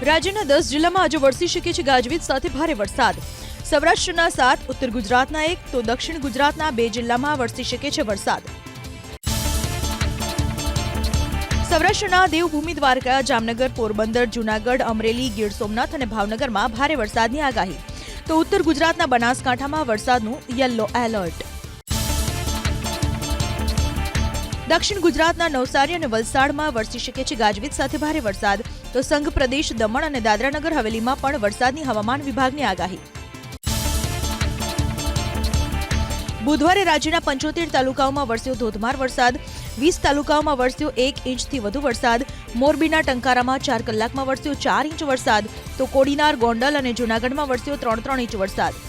રાજ્યના 10 જિલ્લામાં આજે વરસી શકે છે ગાજવીજ સાથે ભારે વરસાદ। સૌરાષ્ટ્રના 7, ઉત્તર ગુજરાતના 1 તો દક્ષિણ ગુજરાતના 2 જિલ્લામાં વરસી શકે છે વરસાદ। સૌરાષ્ટ્રના દેવભૂમિ દ્વારકા, જામનગર, પોરબંદર, જૂનાગઢ, અમરેલી, ગીર સોમનાથ અને ભાવનગરમાં ભારે વરસાદની આગાહી, તો ઉત્તર ગુજરાતના બનાસકાંઠામાં વરસાદનું યલો એલર્ટ। દક્ષિણ ગુજરાતના નવસારી અને વલસાડમાં વરસી શકે છે ગાજવીજ સાથે ભારે વરસાદ, તો સંઘ પ્રદેશ દમણ અને દાદરાનગર હવેલીમાં પણ વરસાદની હવામાન વિભાગની આગાહી। બુધવારે રાજ્યના 75 તાલુકાઓમાં વરસ્યો ધોધમાર વરસાદ, 20 તાલુકાઓમાં વરસ્યો 1 ઇંચથી વધુ વરસાદ। મોરબીના ટંકારામાં 4 કલાકમાં વરસ્યો 4 ઇંચ વરસાદ, તો કોડીનાર, ગોંડલ અને જૂનાગઢમાં વરસ્યો 3 ઇંચ વરસાદ।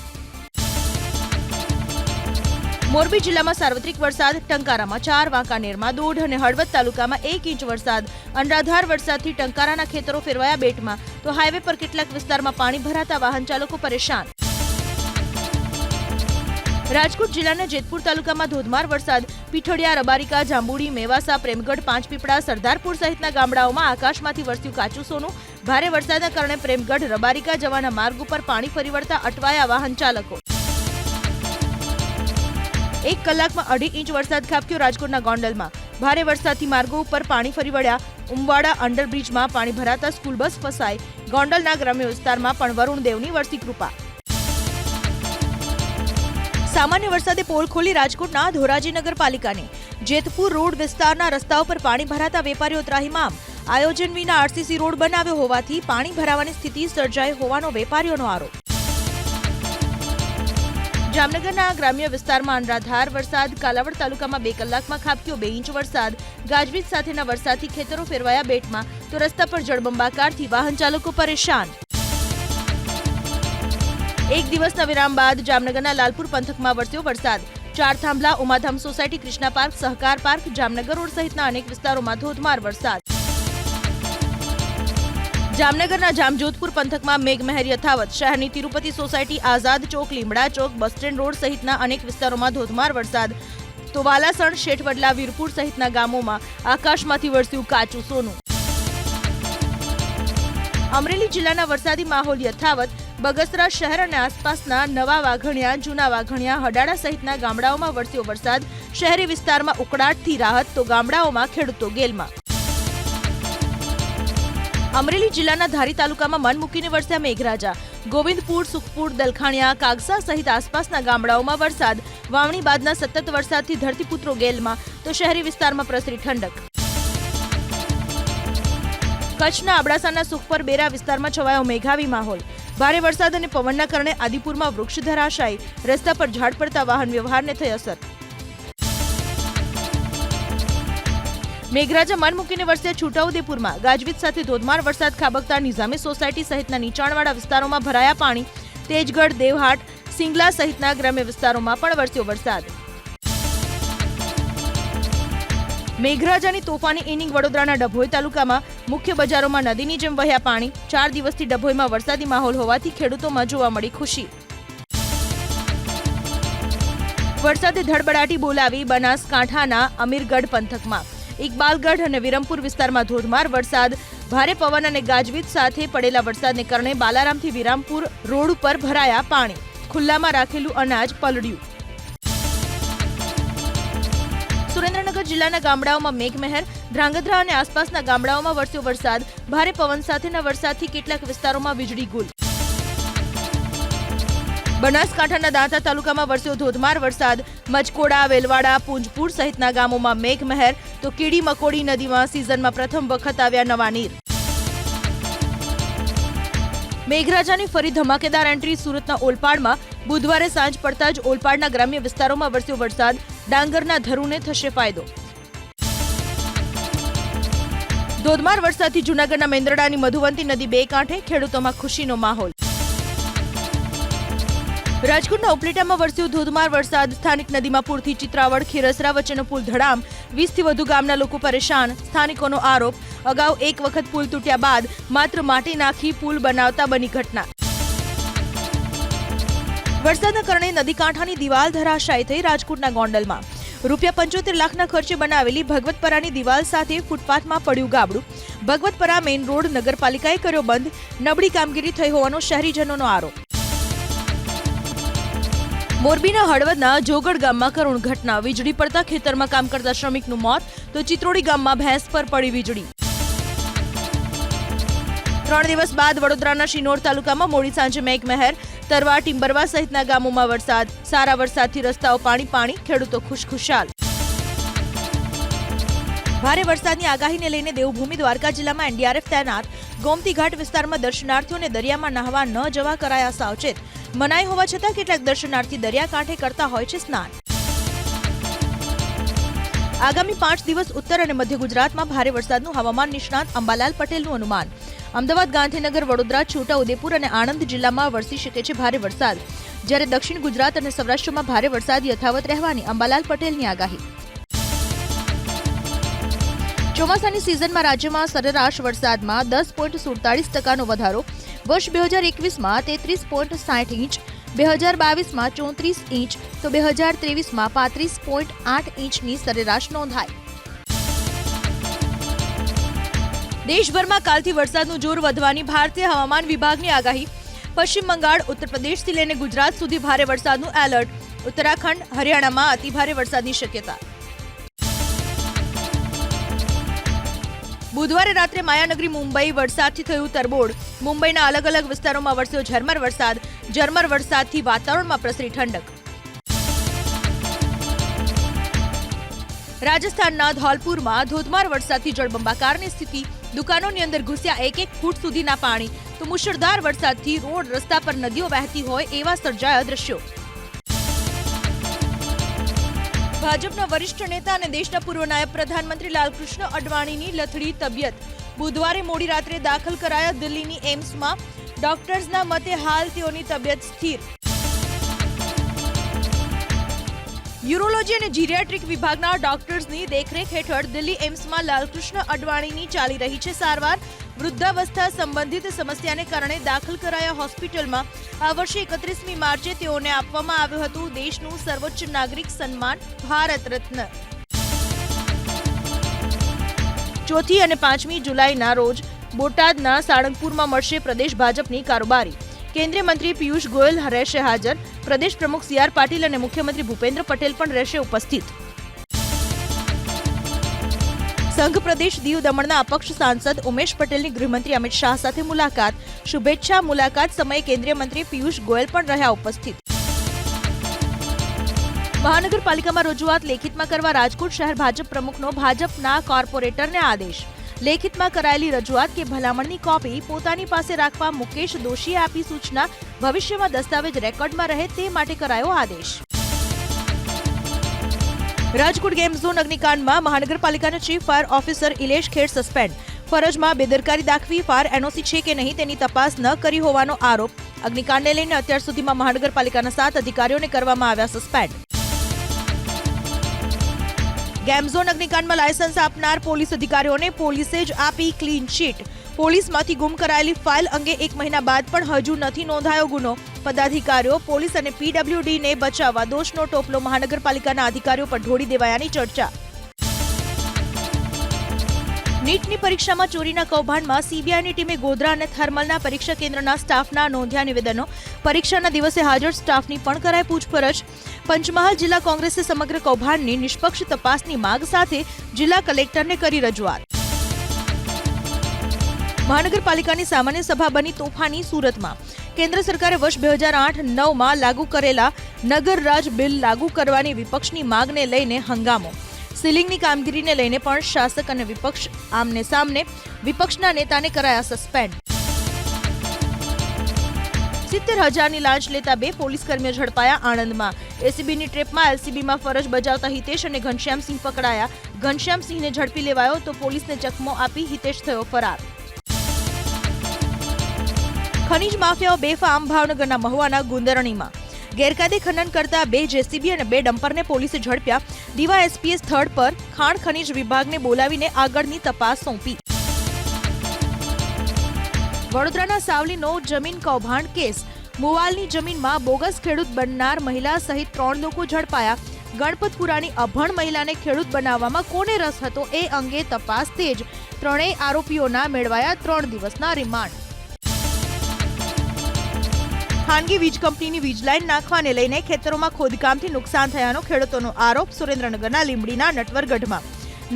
મોરબી જિલ્લામાં સાર્વત્રિક વરસાદ, ટંકારામાં 4, વાંકાનેરમાં 1.5 અને હળવદ તાલુકામાં 1 ઇંચ વરસાદ। અનરાધાર વરસાદથી ટંકારાના ખેતરો ફેરવાયા બેટમાં, તો હાઈવે પર કેટલાક વિસ્તારમાં પાણી ભરાતા વાહન ચાલકો પરેશાન। રાજકોટ જિલ્લાના જેતપુર તાલુકામાં ધોધમાર વરસાદ, પીઠોડિયા, રબારિકા, જાંબુડી, મેવાસા, પ્રેમગઢ, પાંચપીપળા, સરદારપુર સહિતના ગામડાઓમાં આકાશમાંથી વરસ્યું કાચું સોનું। ભારે વરસાદના કારણે પ્રેમગઢ, રબારિકા જવાના માર્ગ ઉપર પાણી ફરી વળતા અટવાયા વાહન ચાલકો। 1 કલાકમાં 2.5 ઇંચ વરસાદ ખાબક્યો રાજકોટના ગોંડલમાં, ભારે વરસાદથી માર્ગો ઉપર પાણી ફરી વળ્યા। ઉમવાડા અંડરબ્રિજમાં પાણી ભરાતા સ્કૂલ બસ ફસાઈ, ગોંડલના ગ્રામ્ય વિસ્તારમાં પણ વરુણ દેવની વરસી કૃપા। સામાન્ય વરસાદે પોલ ખોલી રાજકોટના ધોરાજી નગરપાલિકાને, જેતપુર રોડ વિસ્તારના રસ્તાઓ પર પાણી ભરાતા વેપારીઓ ત્રાહિમામ। આયોજન વિના આરસીસી રોડ બનાવ્યો હોવાથી પાણી ભરાવાની સ્થિતિ સર્જાઈ હોવાનો વેપારીઓનો આરોપ। જામનગરના ગ્રામ્ય વિસ્તારમાં અનરાધાર વરસાદ, કાલાવડ તાલુકામાં 2 કલાકમાં ખાબક્યો 2 ઇંચ વરસાદ। ગાજવીજ સાથેના વરસાદથી ખેતરો ફેરવાયા બેટમાં, તો રસ્તા પર જળબંબાકારથી વાહન ચાલકો પરેશાન। એક દિવસના વિરામ બાદ જામનગરના લાલપુર પંથકમાં વરસ્યો વરસાદ। ચાર થાંભલા, ઉમાધામ સોસાયટી, કૃષ્ણા પાર્ક, સહકાર પાર્ક, જામનગર રોડ સહિતના અનેક વિસ્તારોમાં ધોધમાર વરસાદ। જામનગરના જામજોધપુર પંથકમાં મેઘમહેર યથાવત, શહેરની તિરુપતિ સોસાયટી, આઝાદ ચોક, લીમડા ચોક, બસ સ્ટેન્ડ રોડ સહિતના અનેક વિસ્તારોમાં ધોધમાર વરસાદ, તો વાલાસણ, શેઠવડલા, વીરપુર સહિતના ગામોમાં આકાશમાંથી વરસ્યું કાચું સોનું। અમરેલી જિલ્લાના વરસાદી માહોલ યથાવત, બગસરા શહેર અને આસપાસના નવા વાઘણિયા, જૂના વાઘણિયા, હડાડા સહિતના ગામડાઓમાં વરસ્યો વરસાદ। શહેરી વિસ્તારમાં ઉકળાટથી રાહત, તો ગામડાઓમાં ખેડૂતો ગેલમાં। અમરેલી જિલ્લાના ધારી તાલુકામાં મન મૂકીને વરસ્યા મેઘરાજા, ગોવિંદપુર, સુખપુર, દલખાણિયા, કાગસા સહિત આસપાસના ગામડાઓમાં વરસાદ। વાવણી બાદના સતત વરસાદથી ધરતીપુત્રો ગેલમાં, તો શહેરી વિસ્તારમાં પ્રસરી ઠંડક। કચ્છના અબડાસાના સુખપર બેરા વિસ્તારમાં છવાયો મેઘાવી માહોલ, ભારે વરસાદ અને પવનના કારણે આદિપુરમાં વૃક્ષ ધરાશાયી, રસ્તા પર ઝાડ પડતા વાહન વ્યવહારને થઈ અસર। મેઘરાજા મન મૂકીને વરસ્યા છોટાઉદેપુરમાં, ગાજવીજ સાથે ધોધમાર વરસાદ ખાબકતા નિઝામી સોસાયટી સહિતના નીચાણવાળા વિસ્તારોમાં ભરાયા પાણી। તેજગઢ, દેવહાટ, સિંગલા સહિતના ગ્રામ્ય વિસ્તારોમાં પણ વરસ્યો વરસાદ। મેઘરાજાની તોફાની ઇનિંગ વડોદરાના ડભોઈ તાલુકામાં, મુખ્ય બજારોમાં નદીની જેમ વહ્યા પાણી। 4 દિવસથી ડભોઈમાં વરસાદી માહોલ હોવાથી ખેડૂતોમાં જોવા મળી ખુશી। વરસાદે ધડબડાટી બોલાવી બનાસકાંઠાના અમીરગઢ પંથકમાં, ઇકબાલગઢ અને વિરમપુર વિસ્તારમાં ધોધમાર વરસાદ, ભારે પવન અને ગાજવીજ સાથે પડેલા વરસાદને કારણે બાલારામથી વિરામપુર રોડ ઉપર ભરાયા પાણી, ખુલ્લામાં રાખેલું અનાજ પલળ્યું। સુરેન્દ્રનગર જિલ્લાના ગામડાઓમાં મેઘમહેર, ધ્રાંગધ્રા અને આસપાસના ગામડાઓમાં વરસ્યો વરસાદ, ભારે પવન સાથેના વરસાદથી કેટલાક વિસ્તારોમાં વીજળી ગુલ। બનાસકાંઠાના દાંતા તાલુકામાં વરસ્યો ધોધમાર વરસાદ, મજકોડા, વેલવાડા, પૂંજપુર સહિતના ગામોમાં મેઘમહેર, તો કીડી મકોડી નદીમાં સિઝનમાં પ્રથમ વખત આવ્યા નવા નીર। મેઘરાજાની ફરી ધમાકેદાર એન્ટ્રી સુરતના ઓલપાડમાં, બુધવારે સાંજ પડતા જ ઓલપાડના ગ્રામ્ય વિસ્તારોમાં વરસ્યો વરસાદ, ડાંગરના ધરુને થશે ફાયદો। ધોધમાર વરસાદથી જૂનાગઢના મેંદરડાની મધુવંતી નદી 2 કાંઠે, ખેડૂતોમાં ખુશીનો માહોલ। રાજકોટના ઉપલેટામાં વરસ્યો ધોધમાર વરસાદ, સ્થાનિક નદીમાં પૂરથી ચિત્રાવડ, ખીરસરા વચ્ચેનો પુલ ધડામ, 20થી વધુ ગામના લોકો પરેશાન। સ્થાનિકોનો આરોપ, અગાઉ 1 વખત પુલ તૂટ્યા બાદ માત્ર માટી નાખી પુલ બનાવતા બની ઘટના। વરસાદના કારણે નદી કાંઠાની દિવાલ ધરાશાયી થઈ રાજકોટના ગોંડલમાં, ₹75 લાખના ખર્ચે બનાવેલી ભગવતપરાની દિવાલ સાથે ફૂટપાથમાં પડ્યું ગાબડું. ભગવતપરા મેઇન રોડ નગરપાલિકાએ કર્યો બંધ. નબળી કામગીરી થઈ હોવાનો શહેરીજનોનો આરોપ. મોરબીના હળવદના જોગડ ગામમાં કરુણ ઘટના. વીજળી પડતા ખેતરમાં કામ કરતા શ્રમિકનું મોત, તો ચિત્રોડી ગામમાં ભેંસ પર પડી વીજળી. 3 દિવસ બાદ વડોદરાના શિનોર તાલુકામાં મોડી સાંજે મેઘમહેર. તરવા, ટિમ્બરવા સહિતના ગામોમાં વરસાદ. સારા વરસાદથી રસ્તાઓ પાણી, ખેડૂતો ખુશખુશાલ. ભારે વરસાદની આગાહીને લઈને દેવભૂમિ દ્વારકા જિલ્લામાં એનડીઆરએફ તૈનાત. ગોમતી ઘાટ વિસ્તારમાં દર્શનાર્થીઓને દરિયામાં નહાવા ન જવા કરાયા સાવચેત. મનાઈ હોવા છતાં કેટલાક દર્શનાર્થી દરિયાકાંઠે કરતા હોય છે સ્નાન. આગામી 5 દિવસ ઉત્તર અને મધ્ય ગુજરાતમાં ભારે વરસાદનું હવામાન નિષ્ણાત અંબાલાલ પટેલનું અનુમાન. અમદાવાદ, ગાંધીનગર, વડોદરા, છોટાઉદેપુર અને આણંદ જિલ્લામાં વરસી શકે છે ભારે વરસાદ, જ્યારે દક્ષિણ ગુજરાત અને સૌરાષ્ટ્રમાં ભારે વરસાદ યથાવત રહેવાની અંબાલાલ પટેલની આગાહી. ચોમાસાની સિઝનમાં રાજ્યમાં સરેરાશ વરસાદમાં 10.47% વધારો. વર્ષ 2021માં 33.60 ઇંચ, 2022માં 34 ઇંચ, તો 2023માં 35.8 ઇંચની સરેરાશ નોંધાઈ. દેશભરમાં કાલથી વરસાદનું જોર વધવાની ભારતીય હવામાન વિભાગની આગાહી. પશ્ચિમ બંગાળ, ઉત્તર પ્રદેશથી લઈને ગુજરાત સુધી ભારે વરસાદનું એલર્ટ. ઉત્તરાખંડ, હરિયાણામાં અતિભારે વરસાદની શક્યતા. બુધવારે રાત્રે માયાનગરી મુંબઈ વરસાદથી થયું તરબોળ. મુંબઈના અલગ અલગ વિસ્તારોમાં વરસ્યો ઝરમર વરસાદ. ઝરમર વરસાદથી વાતાવરણમાં પ્રસરી ઠંડક. રાજસ્થાનના ધોલપુરમાં ધોધમાર વરસાદથી જળબંબાકારની સ્થિતિ. દુકાનોની અંદર ઘૂસ્યા 1 ફૂટ સુધીના પાણી, તો મુશળધાર વરસાદથી રોડ રસ્તા પર નદીઓ વહેતી હોય એવા સર્જાયા દ્રશ્યો. ભાજપના વરિષ્ઠ નેતા અને દેશના પૂર્વ નાયબ પ્રધાનમંત્રી લાલકૃષ્ણ અડવાણીની લથડી તબિયત. બુધવારે મોડી રાત્રે દાખલ કરાયા દિલ્હીની એમ્સમાં. ડોક્ટર્સના મતે હાલ તેઓની તબિયત સ્થિર. યુરોલોજી અને જીરિયાટ્રિક વિભાગના ડોક્ટર્સની દેખરેખ હેઠળ દિલ્હી એમ્સમાં લાલકૃષ્ણ અડવાણીની ચાલી રહી છે સારવાર. વૃદ્ધાવસ્થા સંબંધિત સમસ્યાને કારણે દાખલ કરાયા હોસ્પિટલમાં. આ વર્ષે 31મી માર્ચે તેઓને આપવામાં આવ્યું હતું દેશનું સર્વોચ્ચ નાગરિક સન્માન ભારત રત્ન. 4મી અને 5મી જુલાઈના રોજ બોટાદના સાળંગપુરમાં મળશે પ્રદેશ ભાજપની કારોબારી. કેન્દ્રીય મંત્રી પિયુષ ગોયલ રહેશે હાજર. પ્રદેશ પ્રમુખ CR પાટીલ અને મુખ્યમંત્રી ભૂપેન્દ્ર પટેલ પણ રહેશે ઉપસ્થિત. સંઘ પ્રદેશ દીવ દમણના અપક્ષ સાંસદ ઉમેશ પટેલની ગૃહમંત્રી અમિત શાહ સાથે મુલાકાત. શુભેચ્છા મુલાકાત સમયે કેન્દ્રીય મંત્રી પિયુષ ગોયલ પણ રહ્યા ઉપસ્થિત. મહાનગરપાલિકામાં રજૂઆત લેખિતમાં કરવા રાજકોટ શહેર ભાજપ પ્રમુખનો ભાજપના કોર્પોરેટરને આદેશ. લેખિતમાં કરાયેલી રજૂઆત કે ભલામણની કોપી પોતાની પાસે રાખવા મુકેશ દોશીએ આપી સૂચના. ભવિષ્યમાં દસ્તાવેજ રેકોર્ડમાં રહે તે માટે કરાયો આદેશ. રાજકોટ ગેમ ઝોન અગ્નિકાંડમાં મહાનગરપાલિકાના ચીફ ફાયર ઓફિસર ઇલેશ ખેડ સસ્પેન્ડ. ફરજમાં બેદરકારી દાખવી ફાયર એનઓસી છે કે નહીં તેની તપાસ ન કરી હોવાનો આરોપ. અગ્નિકાંડને લઈને અત્યાર સુધીમાં મહાનગરપાલિકાના 7 અધિકારીઓને કરવામાં આવ્યા સસ્પેન્ડ. ગેમ ઝોન અગ્નિકાંડમાં લાયસન્સ આપનાર પોલીસ અધિકારીઓને પોલીસે જ આપી ક્લીન ચીટ. પોલીસમાંથી ગુમ કરાયેલી ફાઇલ અંગે 1 મહિના બાદ પણ હજુ નથી નોંધાયો ગુનો. પદાધિકારીઓ, પોલીસ અને PWDને બચાવવા દોષનો ટોપલો મહાનગરપાલિકાના અધિકારીઓ પર ઢોળી દેવાયાની ચર્ચા. નીટની પરીક્ષામાં ચોરીના કૌભાંડમાં CBIની ટીમે ગોધરા અને થર્મલના પરીક્ષા કેન્દ્રના સ્ટાફના નોંધ્યા નિવેદનો. પરીક્ષાના દિવસે હાજર સ્ટાફની પણ કરાઈ પૂછપરછ. પંચમહાલ જિલ્લા કોંગ્રેસે સમગ્ર કૌભાંડની નિષ્પક્ષ તપાસની માંગ સાથે જિલ્લા કલેક્ટરને કરી રજૂઆત. મહાનગરપાલિકાની સામાન્ય સભા બની તોફાની સુરતમાં. કેન્દ્ર સરકારે વર્ષ 2008-9માં લાગુ કરેલા નગર રાજ બિલ લાગુ કરવાની વિપક્ષની માંગને લઈને હંગામો. સીલિંગની કામગીરીને લઈને પણ શાસક અને વિપક્ષ આમને સામને. વિપક્ષના નેતાને કરાયા સસ્પેન્ડ. 70,000ની લાંચ લેતા 2 પોલીસકર્મીઓ ઝડપાયા આણંદમાં. એસીબીની ટ્રેપમાં એલસીબીમાં ફરજ બજાવતા હિતેશ અને ઘનશ્યામસિંહ પકડાયા. ઘનશ્યામસિંહને ઝડપી લેવાયો તો પોલીસને ચકમો આપી હિતેશ થયો ફરાર. ખનીજ માફિયાઓ બેફામ ભાવનગરના મહુવાના ગુંદરણીમાં. ગેરકાયદે ખનન કરતા 2 જેસીબી અને 2 ડમ્પરને પોલીસે ઝડપ્યા. ડીવાયએસપીએ સ્થળ પર ખાણ ખનીજ વિભાગને બોલાવીને આગળની તપાસ સોંપી. વડોદરાના સાવલીનો જમીન કૌભાંડ કેસ. મુવાલની જમીનમાં બોગસ ખેડૂત બનનાર મહિલા સહિત 3 લોકો ઝડપાયા. ગણપતપુરાની અભણ મહિલાને ખેડૂત બનાવવામાં કોને રસ હતો એ અંગે તપાસ તેજ. ત્રણેય આરોપીઓના મેળવાયા 3 દિવસના રિમાન્ડ. ખાનગી વીજ કંપનીની વીજ લાઈન નાખવાને લઈને ખેતરોમાં ખોદકામથી નુકસાન થયાનો ખેડૂતોનો આરોપ. સુરેન્દ્રનગરના લીંબડીના નટવરગઢમાં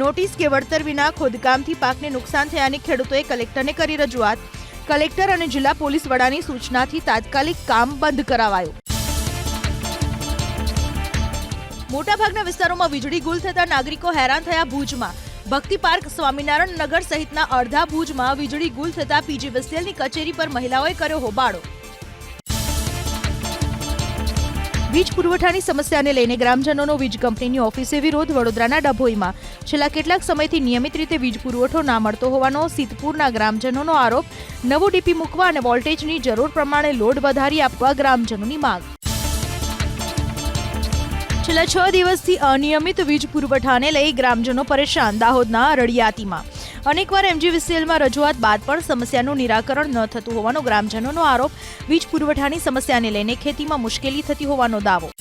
નોટિસ કે વળતર વિના ખોદકામથી પાકને નુકસાન થયાની ખેડૂતોએ કલેક્ટરને કરી રજૂઆત. કલેક્ટર અને જિલ્લા પોલીસ વડાની સૂચનાથી તાત્કાલિક કામ બંધ કરાવાયું. મોટાભાગના વિસ્તારોમાં વીજળી ગુલ થતા નાગરિકો હેરાન થયા. ભુજમાં ભક્તિ પાર્ક, સ્વામિનારાયણ નગર સહિતના અડધા ભુજમાં વીજળી ગુલ થતા પીજીવીસીએલની કચેરી પર મહિલાઓએ કર્યો હોબાળો. વીજ પુરવઠાની સમસ્યાને લઈને ગ્રામજનોનો વીજ કંપનીની ઓફિસે વિરોધ. વડોદરાના ડભોઈમાં છેલ્લા કેટલાક સમયથી નિયમિત રીતે વીજ પુરવઠો ના મળતો હોવાનો સિદ્ધપુરના ગ્રામજનોનો આરોપ. નવું ડીપી મૂકવા અને વોલ્ટેજની જરૂર પ્રમાણે લોડ વધારી આપવા ગ્રામજનોની માંગ. છેલ્લા 6 દિવસથી અનિયમિત વીજ પુરવઠાને લઈ ગ્રામજનો પરેશાન. દાહોદના રડિયાતીમાં અનેકવાર એમજીવીસીએલમાં રજૂઆત બાદ પણ સમસ્યાનું નિરાકરણ ન થતું હોવાનો ગ્રામજનોનો આરોપ. વીજ પુરવઠાની સમસ્યાને લઈને ખેતીમાં મુશ્કેલી થતી હોવાનો દાવો.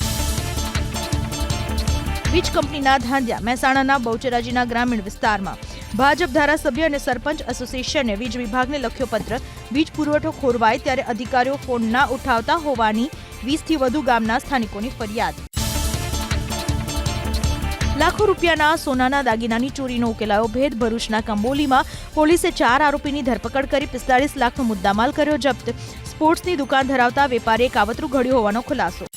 વીજ કંપનીના ધાંધ્યા. મહેસાણાના બહુચરાજીના ગ્રામીણ વિસ્તારમાં ભાજપ ધારાસભ્ય અને સરપંચ એસોસિએશને વીજ વિભાગને લખ્યો પત્ર. વીજ પુરવઠો ખોરવાય ત્યારે અધિકારીઓ ફોન ના ઉઠાવતા હોવાની 20થી વધુ ગામના સ્થાનિકોની ફરિયાદ. લાખો રૂપિયાના સોનાના દાગીનાની ચોરીનો ઉકેલાયો ભેદ. ભરૂચના કંબોલીમાં પોલીસે 4 આરોપીની ધરપકડ કરી 45 લાખનો મુદ્દામાલ કર્યો જપ્ત. સ્પોર્ટ્સની દુકાન ધરાવતા વેપારીએ કાવતરું ઘડ્યું હોવાનો ખુલાસો.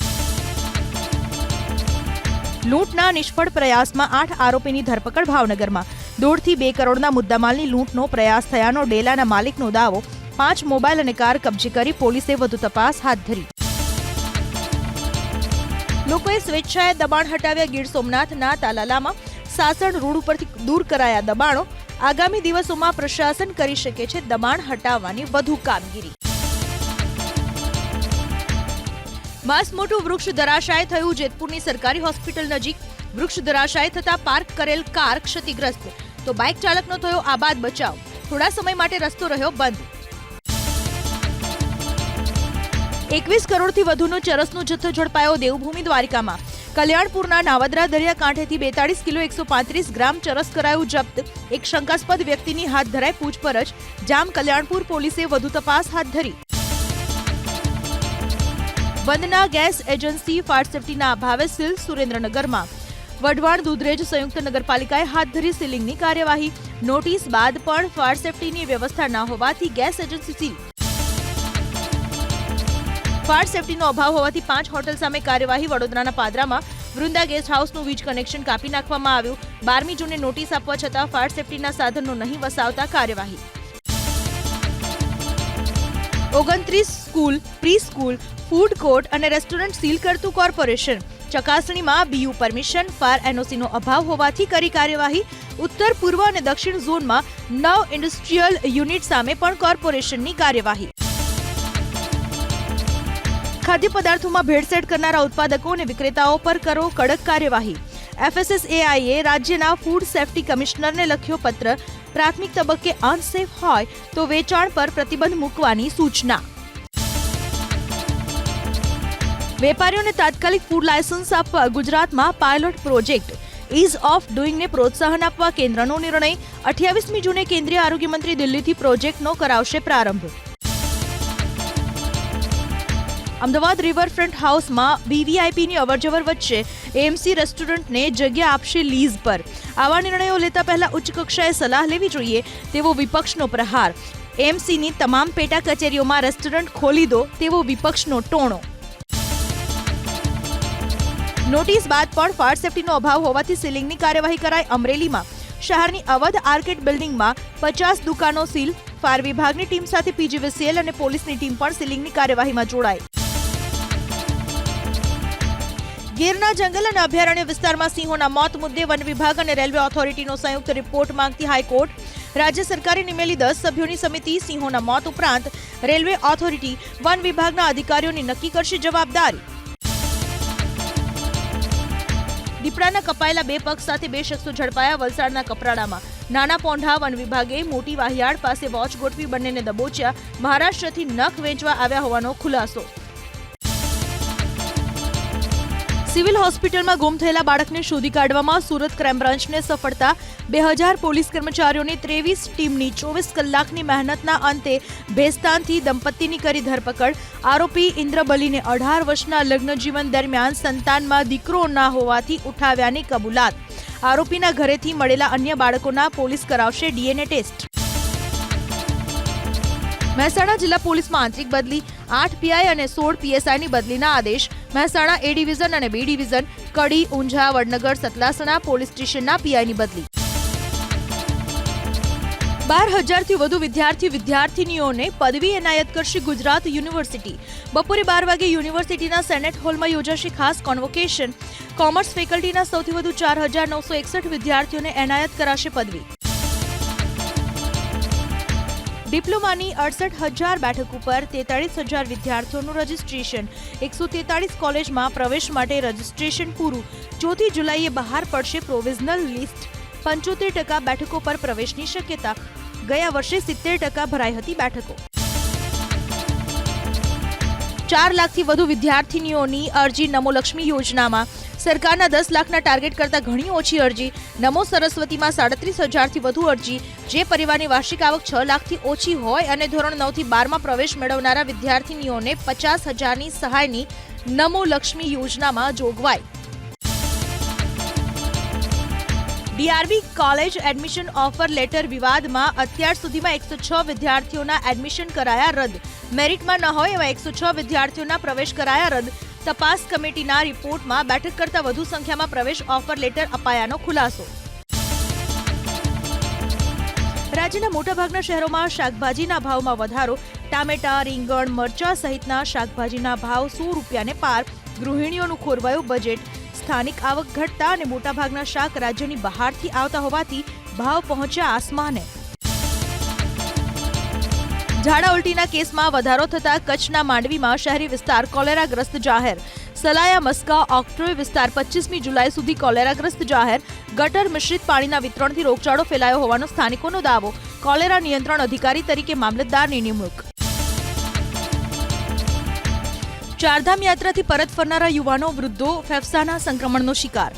લૂંટના નિષ્ફળ પ્રયાસમાં 8 આરોપીની ધરપકડ. ભાવનગરમાં 1.5 થી 2 કરોડના મુદ્દામાલની લૂંટનો પ્રયાસ થયાનો ડેલાના માલિકનો દાવો. 5 મોબાઈલ અને કાર કબજે કરી પોલીસે વધુ તપાસ હાથ ધરી. લોકોએ સ્વેચ્છાએ દબાણ હટાવ્યા. ગીર સોમનાથના તાલાલામાં સાસણ રોડ ઉપરથી દૂર કરાયા દબાણો. આગામી દિવસોમાં પ્રશાસન કરી શકે છે દબાણ હટાવવાની વધુ કામગીરી. માસ મોટું વૃક્ષ ધરાશાય થયું. જેતપુરની સરકારી હોસ્પિટલ નજીક વૃક્ષ ધરાશાય થતા પાર્ક કરેલ કાર ક્ષતિગ્રસ્ત. તો બાઇક ચાલકનો થયો આબાદ બચાવ. થોડા સમય માટે રસ્તો રહ્યો બંધ. 21 કરોડથી વધુનો ચરસનો જથ્થો ઝડપાયો. દેવભૂમિ દ્વારિકામાં કલ્યાણપુરના નાવદરા દરિયાકાંઠેથી 42 કિલો 135 ગ્રામ ચરસ કરાયું જપ્ત. એક શંકાસ્પદ વ્યક્તિની હાથ ધરાઈ પૂછપરછ. જામ કલ્યાણપુર પોલીસે વધુ તપાસ હાથ ધરી. બંધના ગેસ એજન્સી ફાયર સેફટીના અભાવે સીલ. સુરેન્દ્રનગરમાં વઢવાણ દૂધરેજ સંયુક્ત નગરપાલિકાએ હાથ ધરી સીલિંગની કાર્યવાહી. નોટિસ બાદ પણ ફાયર સેફટીની વ્યવસ્થા ન હોવાથી ગેસ એજન્સી સીલ. ફાયર સેફટીનો અભાવ હોવાથી 5 હોટલ સામે કાર્યવાહી. વડોદરાના પાદરામાં વૃંદા ગેસ્ટ હાઉસનું વીજ કનેક્શન કાપી નાખવામાં આવ્યું. 12મી જૂને નોટિસ આપવા છતાં ફાયર સેફટીના સાધનો નહીં વસાવતા કાર્યવાહી. 29 school, pre school, food court અને રેસ્ટોરન્ટ સીલ કરતું કોર્પોરેશન. ચકાસણીમાં બીયુ પરમિશન, ફાયર એનઓસીનો અભાવ હોવાથી કરી કાર્યવાહી. ઉત્તર, પૂર્વ અને દક્ષિણ ઝોનમાં 9 ઇન્ડસ્ટ્રીયલ યુનિટ સામે પણ કોર્પોરેશનની કાર્યવાહી. ખાદ્ય પદાર્થોમાં ભેળસેળ કરનારા ઉત્પાદકો અને વિક્રેતાઓ પર કરો કડક કાર્યવાહી. FSSAIએ રાજ્યના ફૂડ સેફ્ટી કમિશનરને લખ્યો પત્ર. પ્રાથમિક તબક્કે અનસેફ હોય તો વેચાણ પર પ્રતિબંધ મૂકવાની સૂચના. વેપારીઓને તાત્કાલિક ફૂડ લાયસન્સ આપવા ગુજરાતમાં પાયલોટ પ્રોજેક્ટ. ઇઝ ઓફ ડુઇંગને પ્રોત્સાહન આપવા કેન્દ્રનો નિર્ણય. 28મી જૂને કેન્દ્રીય આરોગ્ય મંત્રી દિલ્હીથી પ્રોજેક્ટનો કરાવશે પ્રારંભ. અમદાવાદ રિવરફ્રન્ટ હાઉસમાં VVIPની અવરજવર વચ્ચે AMC રેસ્ટોરન્ટને જગ્યા આપશે લીઝ પર. આવા નિર્ણયો લેતા પહેલા ઉચ્ચ કક્ષાએ સલાહ લેવી જોઈએ તેવો વિપક્ષનો પ્રહાર. AMCની તમામ પેટા કચેરીઓમાં રેસ્ટોરન્ટ ખોલી દો તેવો વિપક્ષનો ટોણો. નોટિસ બાદ પણ ફાયર સેફટીનો અભાવ હોવાથી સીલિંગની કાર્યવાહી કરાઈ. અમરેલીમાં શહેરની અવધ આર્કેડ બિલ્ડિંગમાં 50 દુકાનો સીલ. ફાયર વિભાગની ટીમ સાથે પીજીવીસીએલ અને પોલીસની ટીમ પણ સીલિંગની કાર્યવાહીમાં જોડાઈ. ગીરના જંગલ અને અભયારણ્ય વિસ્તારમાં સિંહોના મોત મુદ્દે વન વિભાગ અને રેલવે ઓથોરિટીનો સંયુક્ત રિપોર્ટ માંગતી હાઈકોર્ટ. રાજ્ય સરકારે નિમેલી 10 સભ્યોની સમિતિ સિંહોના મોત ઉપરાંત રેલવે ઓથોરિટી, વન વિભાગના અધિકારીઓની નક્કી કરશે જવાબદારી. દીપડાના કપાયેલા 2 પગ સાથે 2 શખ્સો ઝડપાયા. વલસાડના કપરાડામાં નાના પોંઢા વન વિભાગે મોટી વાહિયાડ પાસે વોચ ગોઠવી બંનેને દબોચ્યા. મહારાષ્ટ્રથી નખ વેચવા આવ્યા હોવાનો ખુલાસો. સિવિલ હોસ્પિટલમાં ગુમ થયેલા બાળકને શોધી કાઢવામાં સુરત ક્રાઇમ બ્રાન્ચને સફળતા 2000 પોલીસ કર્મચારીઓની 23 ટીમની 24 કલાકની મહેનતના અંતે ભેસ્તાનથી દંપતીની કરી ધરપકડ. આરોપી ઇન્દ્રબલીને 18 વર્ષના લગ્ન જીવન દરમિયાન સંતાનમાં દીકરો ના હોવાથી ઉઠાવ્યાની કબૂલાત. આરોપીના ઘરેથી મળેલા અન્ય બાળકોના પોલીસ કરાવશે ડીએનએ ટેસ્ટ. મહેસાણા જિલ્લા પોલીસમાં આંતરિક બદલી, 8 પીઆઈ અને 16 પીએસઆઈની બદલીના આદેશ. મહેસાણા એ ડિવિઝન અને બી ડિવિઝન, કડી, ઊંઝા, વડનગર, સતલાસણા પોલીસ સ્ટેશનના પીઆઈની બદલી. 12,000થી વધુ વિદ્યાર્થીનીઓને પદવી એનાયત કરશે ગુજરાત યુનિવર્સિટી. બપોરે 12 વાગે યુનિવર્સિટીના સેનેટ હોલમાં યોજાશે ખાસ કોન્વોકેશન. કોમર્સ ફેકલ્ટીના સૌથી વધુ 4,961 વિદ્યાર્થીઓને એનાયત કરાશે પદવી. ડિપ્લોમાની 68,000 બેઠક ઉપર 43,000 વિદ્યાર્થીઓનું રજીસ્ટ્રેશન. 143 કોલેજમાં પ્રવેશ માટે રજીસ્ટ્રેશન પૂરું. 4 જુલાઈએ બહાર પડશે પ્રોવિઝનલ લિસ્ટ. 75% બેઠકો પર પ્રવેશની શક્યતા. ગયા વર્ષે 70% ભરાઈ હતી બેઠકો. 4 લાખથી વધુ વિદ્યાર્થીનીઓની અરજી નમો લક્ષ્મી યોજનામાં. સરકારના 10 લાખના ટાર્ગેટ કરતાં ઘણી ઓછી અરજી. નમો સરસ્વતીમાં 37,000થી વધુ અરજી. જે પરિવારની વાર્ષિક આવક 6 લાખથી ઓછી હોય અને ધોરણ 9 થી 12માં પ્રવેશ મેળવનારા વિદ્યાર્થીનીઓને 50,000ની સહાયની નમો લક્ષ્મી યોજનામાં જોગવાઈ. ડીઆરવી કોલેજ એડમિશન ઓફર લેટર વિવાદમાં અત્યાર સુધીમાં 106 વિદ્યાર્થીઓના એડમિશન કરાયા રદ. મેરિટમાં ન હોય એવા 106 વિદ્યાર્થીઓના પ્રવેશ કરાયા રદ. તપાસ કમિટીના રિપોર્ટમાં બેઠક કરતાં વધુ સંખ્યામાં પ્રવેશ ઓફર લેટર અપાયાનો ખુલાસો. રાજ્યના મોટાભાગના શહેરોમાં શાકભાજીના ભાવમાં વધારો. ટામેટા, રીંગણ, મરચા સહિતના શાકભાજીના ભાવ 100 રૂપિયાને પાર. ગૃહિણીઓનું ખોરવાયું બજેટ. સ્થાનિક આવક ઘટતા અને મોટાભાગના શાક રાજ્યની બહારથી આવતા હોવાથી ભાવ પહોંચ્યા આસમાને. ઝાડા ઉલટીના કેસમાં વધારો થતા કચ્છના માંડવીમાં શહેરી વિસ્તાર કોલેરાગ્રસ્ત જાહેર. સલાયા, મસ્કા, ઓક્ટ્રોય વિસ્તાર 25મી જુલાઈ સુધી કોલેરાગ્રસ્ત જાહેર. ગટર મિશ્રિત પાણીના વિતરણથી રોગચાળો ફેલાયો હોવાનો સ્થાનિકોનો દાવો. કોલેરા નિયંત્રણ અધિકારી તરીકે મામલતદારની નિમણૂક. ચારધામ યાત્રાથી પરત ફરનારા યુવાનો, વૃદ્ધો ફેફસાના સંક્રમણનો શિકાર.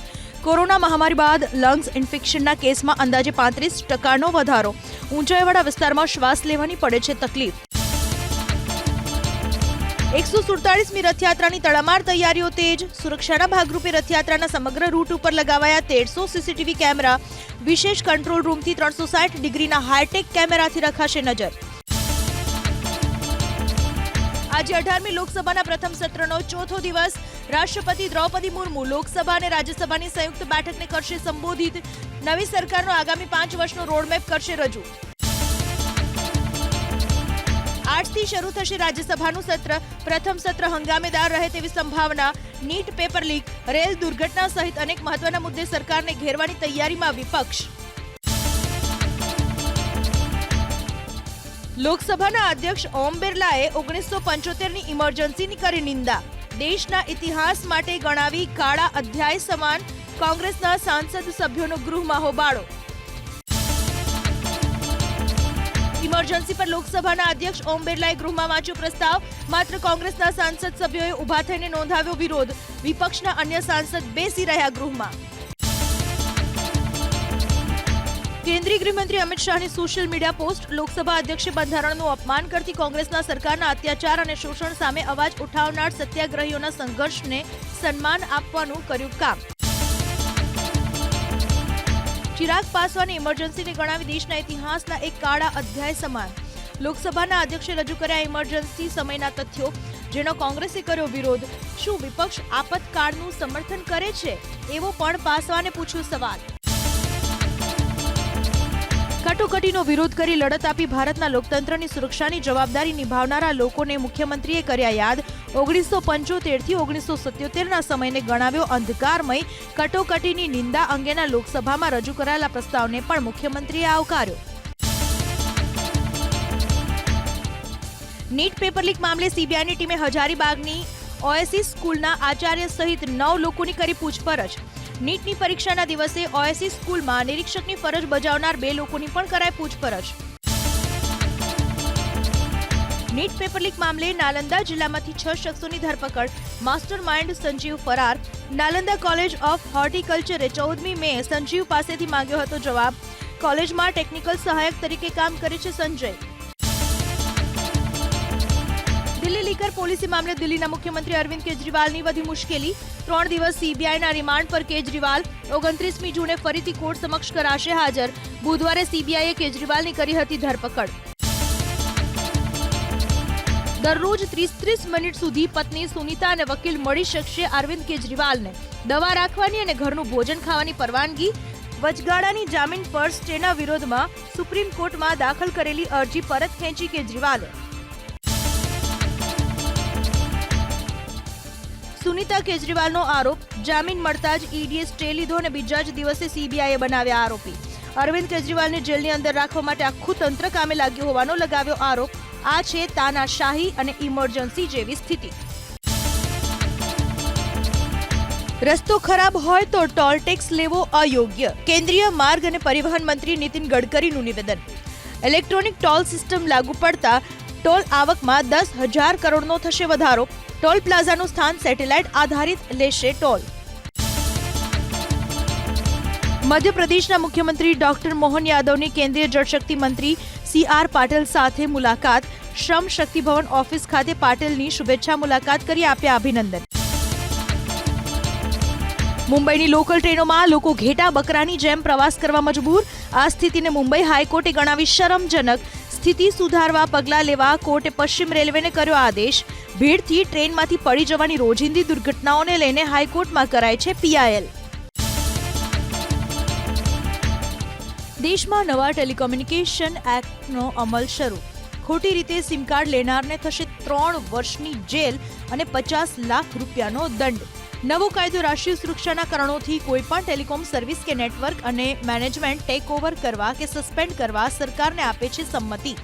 કોરોના મહામારી બાદ લંગ્સ ઇન્ફેક્શનના કેસમાં અંદાજે 35% વધારો. ઊંચાઈવાળા વિસ્તારમાં શ્વાસ લેવાની પડે છે તકલીફ. 147મી રથયાત્રાની તડામાર તૈયારીઓ તેજ. સુરક્ષાના ભાગરૂપે રથયાત્રાના સમગ્ર રૂટ ઉપર લગાવાયા 150 સીસીટીવી કેમેરા. વિશેષ કંટ્રોલ રૂમથી 360 ડિગ્રીના હાઈટેક કેમેરાથી રખાશે નજર. આજે 18મી લોકસભાના પ્રથમ સત્રનો ચોથો દિવસ. રાષ્ટ્રપતિ દ્રૌપદી મુર્મુ લોકસભા અને રાજ્યસભાની સંયુક્ત બેઠકને કરશે સંબોધિત. નવી સરકારનો આગામી 5 વર્ષનો રોડમેપ કરશે રજૂ. આજથી શરૂ થશે રાજ્યસભાનું સત્ર. પ્રથમ સત્ર હંગામેદાર રહે તેવી સંભાવના. નીટ પેપર લીક, રેલ દુર્ઘટના સહિત અનેક મહત્વના મુદ્દે સરકારને ઘેરવાની તૈયારીમાં વિપક્ષ. લોકસભાના અધ્યક્ષ ઓમ બિરલાએ 1975ની ઇમરજન્સીની કરી નિંદા. દેશના ઇતિહાસ માટે ગણાવી કાળા અધ્યાય સમાન. કોંગ્રેસના સાંસદ સભ્યોનો ગૃહમાં હોબાળો. ઇમરજન્સી પર લોકસભાના અધ્યક્ષ ઓમ બિરલાએ ગૃહમાં વાંચ્યો પ્રસ્તાવ. માત્ર કોંગ્રેસના સાંસદ સભ્યોએ ઉભા થઈને નોંધાવ્યો વિરોધ. વિપક્ષના અન્ય સાંસદ બેસી રહ્યા ગૃહમાં. કેન્દ્રીય ગૃહમંત્રી અમિત શાહની સોશિયલ મીડિયા પોસ્ટ. લોકસભા અધ્યક્ષે બંધારણનું અપમાન કરતી કોંગ્રેસના સરકારના અત્યાચાર અને શોષણ સામે અવાજ ઉઠાવનાર સત્યાગ્રહીઓના સંઘર્ષને સન્માન આપવાનું કર્યું કામ. ચિરાગ પાસવાને ઇમરજન્સીને ગણાવી દેશના ઇતિહાસના એક કાળા અધ્યાય સમાન. લોકસભાના અધ્યક્ષે રજૂ કર્યા ઇમરજન્સી સમયના તથ્યો, જેનો કોંગ્રેસે કર્યો વિરોધ. શું વિપક્ષ આપતકાળનું સમર્થન કરે છે? એવો પણ પાસવાને પૂછ્યો સવાલ. કટોકટીનો વિરોધ કરી લડત આપી ભારતના લોકતંત્રની સુરક્ષાની જવાબદારી નિભાવનારા લોકોને મુખ્યમંત્રીએ કર્યા યાદ. 1975થી 1977ના સમયને ગણાવ્યો અંધકારમય. કટોકટીની નિંદા અંગેના લોકસભામાં રજૂ કરાયેલા પ્રસ્તાવને પણ મુખ્યમંત્રીએ આવકાર્યો. નીટ પેપર લીક મામલે સીબીઆઈની ટીમે હજારીબાગની ઓએસિસ સ્કૂલના આચાર્ય સહિત 9 લોકોની કરી પૂછપરછ. નીટની પરીક્ષાના દિવસે ઓએસિસ સ્કૂલમાં નિરીક્ષકની ફરજ બજાવનાર 2 લોકોની પણ કરાઈ પૂછપરછ. નીટ પેપર લીક મામલે નાલંદા જિલ્લામાંથી 6 શખ્સોની ધરપકડ. માસ્ટર માઇન્ડ સંજીવ ફરાર. નાલંદા કોલેજ ઓફ હોર્ટિકલ્ચરે 14મી મે સંજીવ પાસેથી માંગ્યો હતો જવાબ. કોલેજમાં ટેકનિકલ સહાયક તરીકે કામ કરે છે સંજય. દિલ્હી લીકર પોલિસી મામલે દિલ્હીના મુખ્યમંત્રી અરવિંદ કેજરીવાલની વધી મુશ્કેલી. 3 દિવસ સીબીઆઈના રિમાન્ડ પર કેજરીવાલ. 29મી જૂને ફરીથી કોર્ટ સમક્ષ કરાશે હાજર. બુધવારે સીબીઆઈએ કેજરીવાલની કરી હતી ધરપકડ. દરરોજ 30 મિનિટ સુધી પત્ની સુનીતા અને વકીલ મળી શકશે અરવિંદ કેજરીવાલને. દવા રાખવાની અને ઘરનું ભોજન ખાવાની પરવાનગી. વચગાળાની જામીન પર સ્ટેના વિરોધમાં સુપ્રીમ કોર્ટમાં દાખલ કરેલી અરજી પરત ખેંચી કેજરીવાલે. સુનીતા કેજરીવાલનો આરોપ. જામીન મળતા જ ઈડીએ સ્ટે લીધો અને બીજા જ દિવસે સીબીઆઈએ બનાવ્યા આરોપી. અરવિંદ કેજરીવાલને જેલની અંદર રાખવા માટે આખું તંત્ર કામે લાગ્યું હોવાનો લગાવ્યો આરોપ. આ છે તાનાશાહી અને ઇમરજન્સી જેવી સ્થિતિ. રસ્તો ખરાબ હોય તો ટોલ ટેક્સ લેવો અયોગ્ય. કેન્દ્રીય માર્ગ અને પરિવહન મંત્રી નીતિન ગડકરીનું નિવેદન. ઇલેક્ટ્રોનિક ટોલ સિસ્ટમ લાગુ પડતા ટોલ આવકમાં 10,000 કરોડનો થશે વધારો. ટોલ પ્લાઝાનું સ્થાન સેટેલાઇટ આધારિત લેશે ટોલ. મધ્યપ્રદેશના મુખ્યમંત્રી ડોક્ટર મોહન યાદવની કેન્દ્રીય જળશક્તિ મંત્રી CR પાટીલ સાથે મુલાકાત. શ્રમ શક્તિ ભવન ઓફિસ ખાતે પાટીલની શુભેચ્છા મુલાકાત કરી આપ્યા અભિનંદન. મુંબઈની લોકલ ટ્રેનોમાં લોકો ઘેટા બકરાની જેમ પ્રવાસ કરવા મજબૂર. આ સ્થિતિને મુંબઈ હાઈકોર્ટે ગણાવી શરમજનક. સ્થિતિ સુધારવા પગલાં લેવા કોર્ટે પશ્ચિમ રેલવેને કર્યો આદેશ. ભીડથી ટ્રેનમાંથી પડી જવાની રોજિંદી દુર્ઘટનાઓને લઈને હાઈકોર્ટમાં કરાય છે PIL. દેશમાં નવા ટેલિકોમ્યુનિકેશન એક્ટનો અમલ શરૂ. ખોટી રીતે સિમ કાર્ડ લેનારને થશે 3 વર્ષની જેલ અને 50 લાખ રૂપિયાનો દંડ. નવો કાયદો રાષ્ટ્રીય સુરક્ષાના કારણોથી કોઈપણ ટેલિકોમ સર્વિસ કે નેટવર્ક અને મેનેજમેન્ટ ટેક ઓવર કરવા કે સસ્પેન્ડ કરવા સરકારને આપે છે સંમતિ.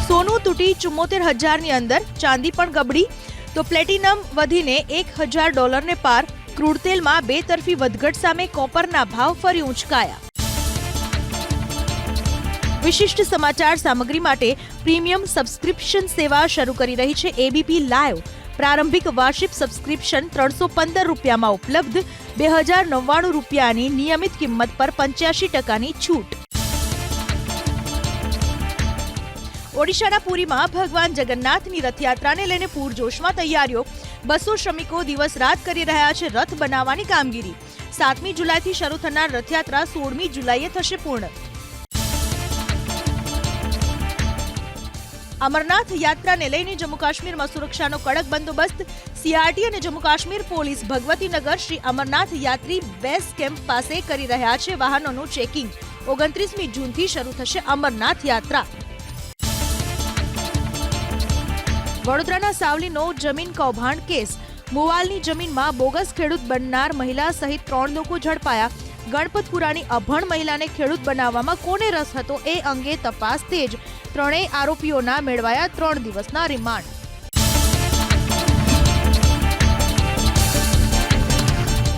સોનું તૂટી 74,000ની અંદર. ચાંદી પણ ગબડી તો પ્લેટિનમ વધીને $1,000 પાર. ક્રૂડ તેલમાં બેતરફી વધઘટ સામે કોપરના ભાવ ફરી ઊંચકાયા. વિશિષ્ટ સમાચાર સામગ્રી માટે પ્રીમિયમ સબસ્ક્રિપ્શન સેવા શરૂ કરી રહી છે ABP લાઈવ. પ્રારંભિક વાર્ષિક સબસ્ક્રિપ્શન ₹315 ઉપલબ્ધ. ₹2,099 નિયમિત કિંમત પર 85% છૂટ. ઓડિશાના પુરીમાં ભગવાન જગન્નાથની રથયાત્રાને લઈને પૂરજોશમાં તૈયારીઓ. 200 શ્રમિકો દિવસ રાત કરી રહ્યા છે રથ બનાવવાની કામગીરી. 7મી જુલાઈથી શરૂ થનાર રથયાત્રા 16મી જુલાઈએ થશે પૂર્ણ. અમરનાથ યાત્રાને લઈને જમ્મુ કાશ્મીરમાં સુરક્ષાનો કડક બંદોબસ્ત. CRT અને જમ્મુ કાશ્મીર પોલીસ ભગવતીનગર શ્રી અમરનાથ યાત્રી બેઝ કેમ્પ પાસે કરી રહ્યા છે વાહનોનું ચેકિંગ. 29મી જૂનથી શરૂ થશે અમરનાથ યાત્રા. વડોદરાના સાવલીનો જમીન કૌભાંડ કેસ. મુવાલની જમીનમાં બોગસ ખેડૂત બનનાર મહિલા સહિત 3 લોકો ઝડપાયા. ગણપતપુરાની અભણ મહિલાને ખેડૂત બનાવવામાં કોને રસ હતો એ અંગે તપાસ તેજ. 3 આરોપીઓના મેળવાયા 3 દિવસના રિમાન્ડ.